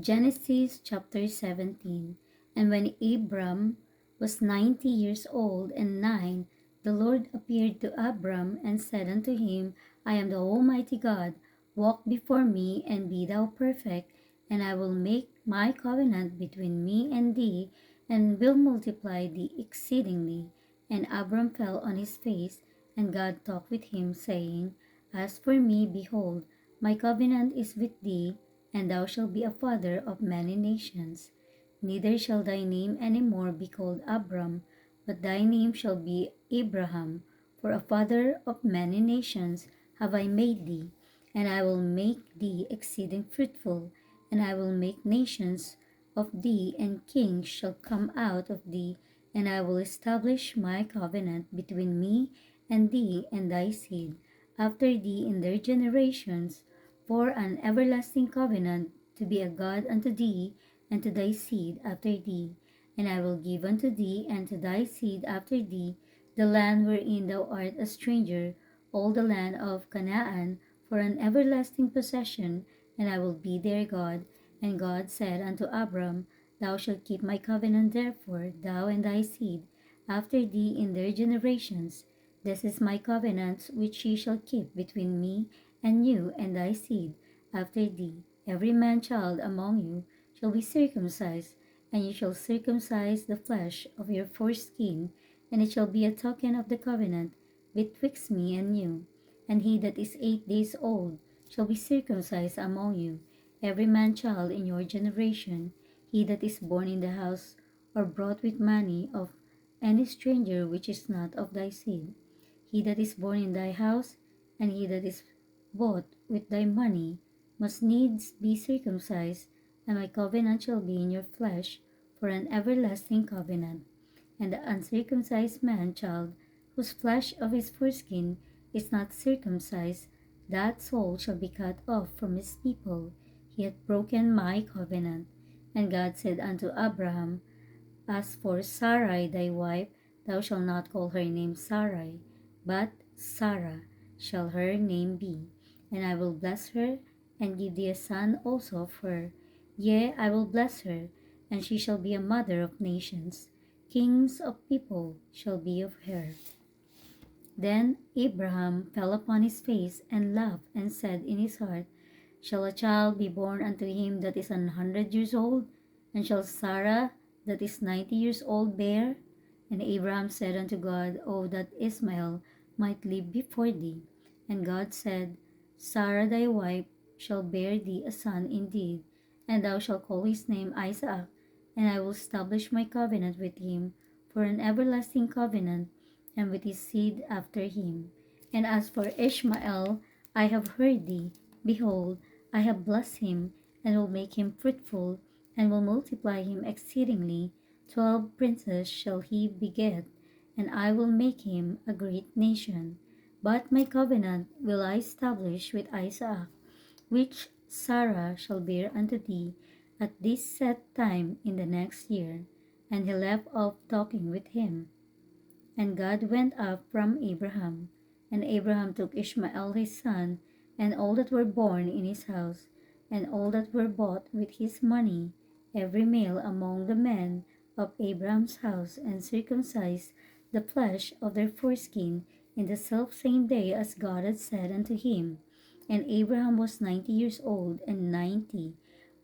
Genesis chapter 17. And when Abram was 90 years old and 9, the Lord appeared to Abram and said unto him, I am the Almighty God. Walk before me and be thou perfect, and I will make my covenant between me and thee, and will multiply thee exceedingly. And Abram fell on his face, and God talked with him, saying, As for me, behold, my covenant is with thee, and thou shalt be a father of many nations. Neither shall thy name any more be called Abram, but thy name shall be Abraham, for a father of many nations have I made thee, and I will make thee exceeding fruitful, and I will make nations of thee, and kings shall come out of thee, and I will establish my covenant between me and thee and thy seed after thee in their generations, for an everlasting covenant, to be a God unto thee and to thy seed after thee. And I will give unto thee and to thy seed after thee the land wherein thou art a stranger, all the land of Canaan, for an everlasting possession, and I will be their God. And God said unto Abram, Thou shalt keep my covenant therefore, thou and thy seed after thee in their generations. This is my covenant which ye shall keep between me and you and thy seed after thee. Every man child among you shall be circumcised, and you shall circumcise the flesh of your foreskin, and it shall be a token of the covenant betwixt me and you. And he that is 8 days old shall be circumcised among you, every man child in your generation, he that is born in the house or brought with money of any stranger which is not of thy seed. He that is born in thy house, and he that is bought with thy money, must needs be circumcised, and my covenant shall be in your flesh for an everlasting covenant. And the uncircumcised man child, whose flesh of his foreskin is not circumcised, that soul shall be cut off from his people. He hath broken my covenant. And God said unto Abraham, As for Sarai thy wife, thou shalt not call her name Sarai, but Sarah shall her name be. And I will bless her, and give thee a son also of her. Yea, I will bless her, and she shall be a mother of nations. Kings of people shall be of her. Then Abraham fell upon his face and laughed, and said in his heart, Shall a child be born unto him that is 100 years old? And shall Sarah that is 90 years old bear? And Abraham said unto God, O that Ishmael might live before thee. And God said, Sarah thy wife shall bear thee a son indeed, and thou shalt call his name Isaac, and I will establish my covenant with him for an everlasting covenant, and with his seed after him. And as for Ishmael, I have heard thee. Behold, I have blessed him, and will make him fruitful, and will multiply him exceedingly. 12 princes shall he beget, and I will make him a great nation. But my covenant will I establish with Isaac, which Sarah shall bear unto thee at this set time in the next year. And he left off talking with him. And God went up from Abraham. And Abraham took Ishmael his son, and all that were born in his house, and all that were bought with his money, every male among the men of Abraham's house, and circumcised the flesh of their foreskin in the selfsame day as God had said unto him. And Abraham was 90 years old and 90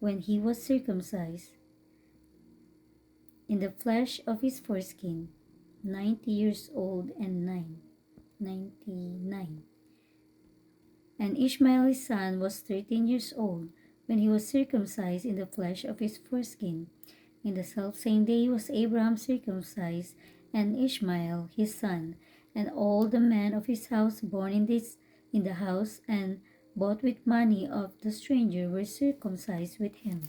when he was circumcised in the flesh of his foreskin, 90 years old and 99. And Ishmael his son was 13 years old when he was circumcised in the flesh of his foreskin. In the selfsame day was Abraham circumcised, and Ishmael his son, and all the men of his house born in the house and bought with money of the stranger were circumcised with him.